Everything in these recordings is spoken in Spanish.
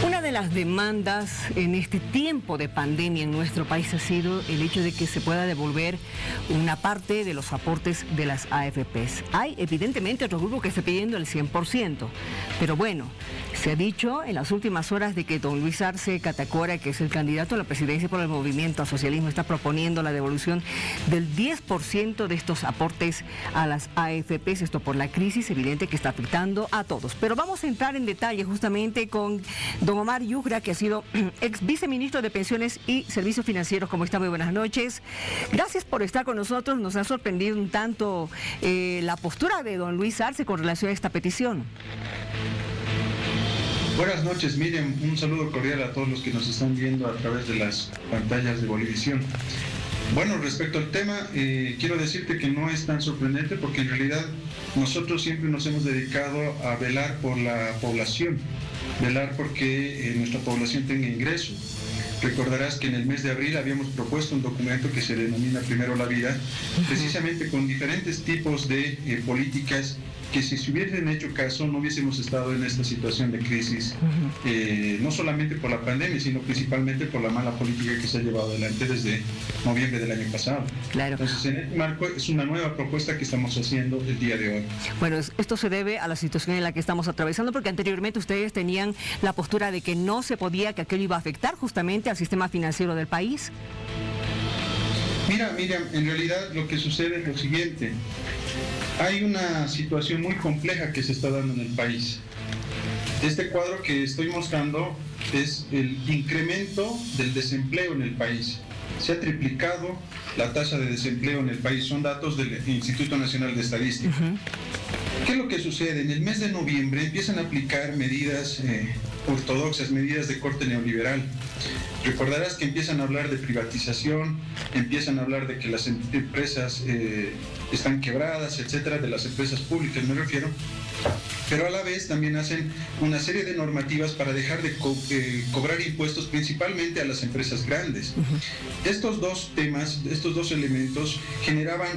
Una de las demandas en este tiempo de pandemia en nuestro país ha sido el hecho de que se pueda devolver una parte de los aportes de las AFPs. Hay evidentemente otro grupo que está pidiendo el 100%, pero bueno, se ha dicho en las últimas horas de que don Luis Arce Catacora, que es el candidato a la presidencia por el Movimiento al Socialismo, está proponiendo la devolución del 10% de estos aportes a las AFPs, esto por la crisis evidente que está afectando a todos. Pero vamos a entrar en detalle justamente con don Omar Yugra, que ha sido ex viceministro de Pensiones y Servicios Financieros. ¿Cómo está? Muy buenas noches. Gracias por estar con nosotros. Nos ha sorprendido un tanto la postura de don Luis Arce con relación a esta petición. Buenas noches, Miriam. Un saludo cordial a todos los que nos están viendo a través de las pantallas de Bolivisión. Bueno, respecto al tema, quiero decirte que no es tan sorprendente porque en realidad nosotros siempre nos hemos dedicado a velar por la población, velar porque nuestra población tenga ingresos. Recordarás que en el mes de abril habíamos propuesto un documento que se denomina Primero la Vida, precisamente con diferentes tipos de políticas que si se hubiesen hecho caso no hubiésemos estado en esta situación de crisis, no solamente por la pandemia, sino principalmente por la mala política que se ha llevado adelante desde noviembre del año pasado. Claro. Entonces, en este marco es una nueva propuesta que estamos haciendo el día de hoy. Bueno, esto se debe a la situación en la que estamos atravesando, porque anteriormente ustedes tenían la postura de que no se podía, que aquello iba a afectar justamente al sistema financiero del país. Mira, Miriam, en realidad lo que sucede es lo siguiente. Hay una situación muy compleja que se está dando en el país. Este cuadro que estoy mostrando es el incremento del desempleo en el país. Se ha triplicado la tasa de desempleo en el país. Son datos del Instituto Nacional de Estadística. ¿Qué es lo que sucede? En el mes de noviembre empiezan a aplicar medidas ortodoxas, medidas de corte neoliberal. Recordarás que empiezan a hablar de privatización, empiezan a hablar de que las empresas están quebradas, etcétera, de las empresas públicas me refiero, pero a la vez también hacen una serie de normativas para dejar de cobrar impuestos principalmente a las empresas grandes. Estos dos temas, estos dos elementos generaban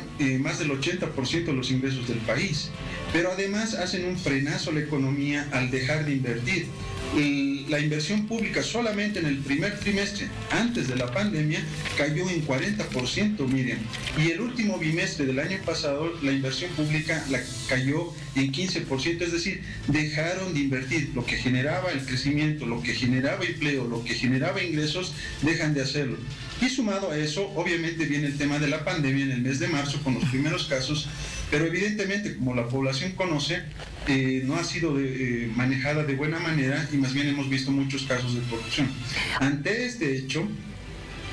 más del 80% de los ingresos del país, pero además hacen un frenazo a la economía al dejar de invertir. La inversión pública solamente en el primer trimestre, antes de la pandemia, cayó en 40%, Miriam. Y el último bimestre del año pasado, la inversión pública cayó en 15%, es decir, dejaron de invertir. Lo que generaba el crecimiento, lo que generaba empleo, lo que generaba ingresos, dejan de hacerlo. Y sumado a eso, obviamente viene el tema de la pandemia en el mes de marzo con los primeros casos, pero evidentemente, como la población conoce, no ha sido manejada de buena manera y más bien hemos visto muchos casos de corrupción. Ante este hecho,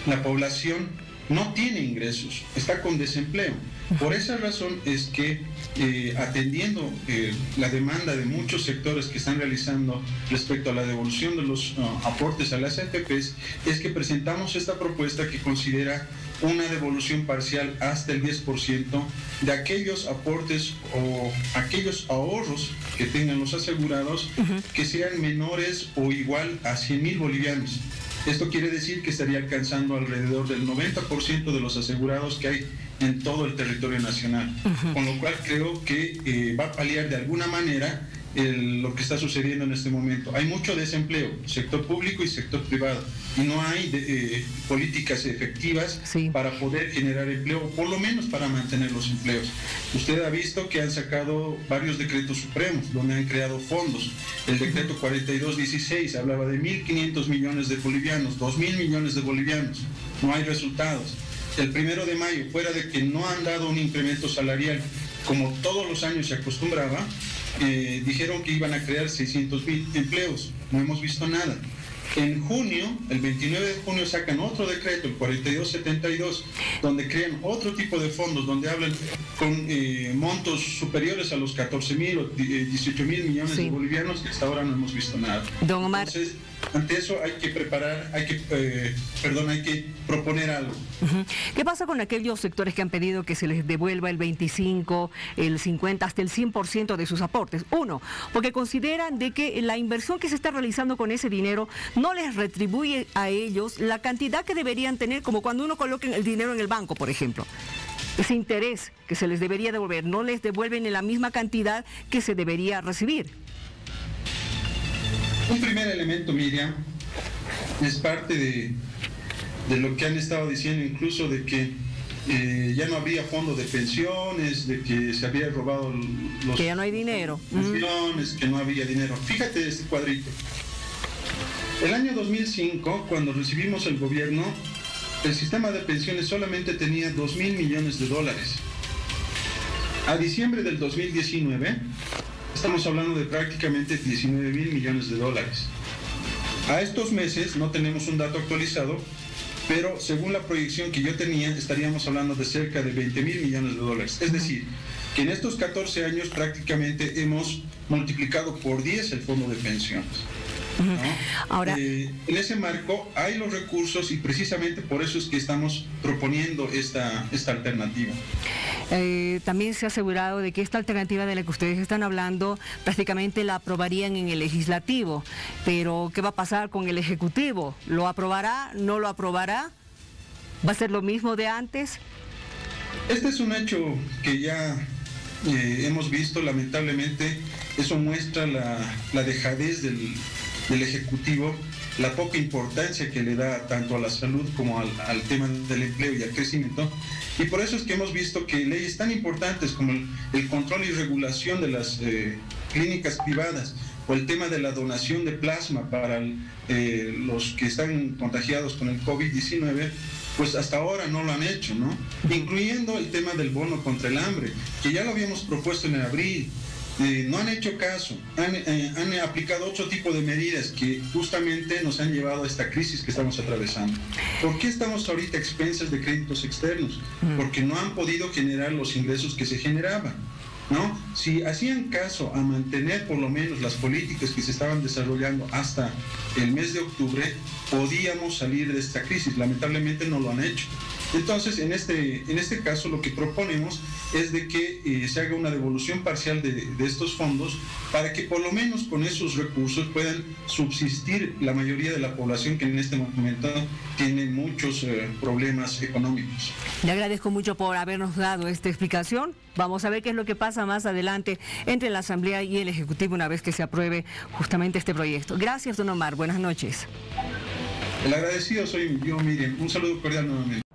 la población no tiene ingresos, está con desempleo. Por esa razón es que atendiendo la demanda de muchos sectores que están realizando respecto a la devolución de los aportes a las AFPs, es que presentamos esta propuesta que considera una devolución parcial hasta el 10% de aquellos aportes o aquellos ahorros que tengan los asegurados que sean menores o igual a 100,000 bolivianos. Esto quiere decir que estaría alcanzando alrededor del 90% de los asegurados que hay en todo el territorio nacional, con lo cual creo que va a paliar de alguna manera lo que está sucediendo en este momento. Hay mucho desempleo, sector público y sector privado, y no hay políticas efectivas para poder generar empleo, por lo menos para mantener los empleos. Usted ha visto que han sacado varios decretos supremos, donde han creado fondos. El decreto 4216 hablaba de 1.500 millones de bolivianos, 2.000 millones de bolivianos. No hay resultados. El 1 de mayo, fuera de que no han dado un incremento salarial, como todos los años se acostumbraba, dijeron que iban a crear 600,000 empleos. No hemos visto nada. En junio, el 29 de junio, sacan otro decreto, el 4272, donde crean otro tipo de fondos, donde hablan con montos superiores a los 14,000 o 18,000 millones de bolivianos, que hasta ahora no hemos visto nada. Don Omar. Entonces, ante eso hay que hay que proponer algo. ¿Qué pasa con aquellos sectores que han pedido que se les devuelva el 25, el 50, hasta el 100% de sus aportes? Uno, porque consideran de que la inversión que se está realizando con ese dinero no les retribuye a ellos la cantidad que deberían tener, como cuando uno coloca el dinero en el banco, por ejemplo. Ese interés que se les debería devolver, no les devuelven en la misma cantidad que se debería recibir. Un primer elemento, Miriam, es parte de lo que han estado diciendo, incluso de que ya no habría fondo de pensiones, de que se había robado los... Que ya no hay dinero. Pensiones, que no había dinero. Fíjate este cuadrito. El año 2005, cuando recibimos el gobierno, el sistema de pensiones solamente tenía 2.000 millones de dólares. A diciembre del 2019, estamos hablando de prácticamente 19.000 millones de dólares. A estos meses, no tenemos un dato actualizado, pero según la proyección que yo tenía, estaríamos hablando de cerca de 20.000 millones de dólares. Es decir, que en estos 14 años prácticamente hemos multiplicado por 10 el fondo de pensiones. ¿No? Ahora, en ese marco hay los recursos y precisamente por eso es que estamos proponiendo esta alternativa. También se ha asegurado de que esta alternativa de la que ustedes están hablando prácticamente la aprobarían en el legislativo, pero ¿qué va a pasar con el ejecutivo? ¿Lo aprobará? ¿No lo aprobará? ¿Va a ser lo mismo de antes? Este es un hecho que ya hemos visto, lamentablemente. Eso muestra la dejadez del Ejecutivo, la poca importancia que le da tanto a la salud como al tema del empleo y al crecimiento. Y por eso es que hemos visto que leyes tan importantes como el control y regulación de las clínicas privadas o el tema de la donación de plasma para los que están contagiados con el COVID-19, pues hasta ahora no lo han hecho, ¿no? Incluyendo el tema del bono contra el hambre, que ya lo habíamos propuesto en abril. No han hecho caso, han aplicado otro tipo de medidas que justamente nos han llevado a esta crisis que estamos atravesando. ¿Por qué estamos ahorita a expensas de créditos externos? Porque no han podido generar los ingresos que se generaban, ¿no? Si hacían caso a mantener por lo menos las políticas que se estaban desarrollando hasta el mes de octubre, podíamos salir de esta crisis. Lamentablemente no lo han hecho. Entonces, en este caso, lo que proponemos es de que se haga una devolución parcial de estos fondos para que por lo menos con esos recursos puedan subsistir la mayoría de la población que en este momento tiene muchos problemas económicos. Le agradezco mucho por habernos dado esta explicación. Vamos a ver qué es lo que pasa más adelante entre la Asamblea y el Ejecutivo una vez que se apruebe justamente este proyecto. Gracias, don Omar. Buenas noches. El agradecido soy yo, Miriam. Un saludo cordial nuevamente.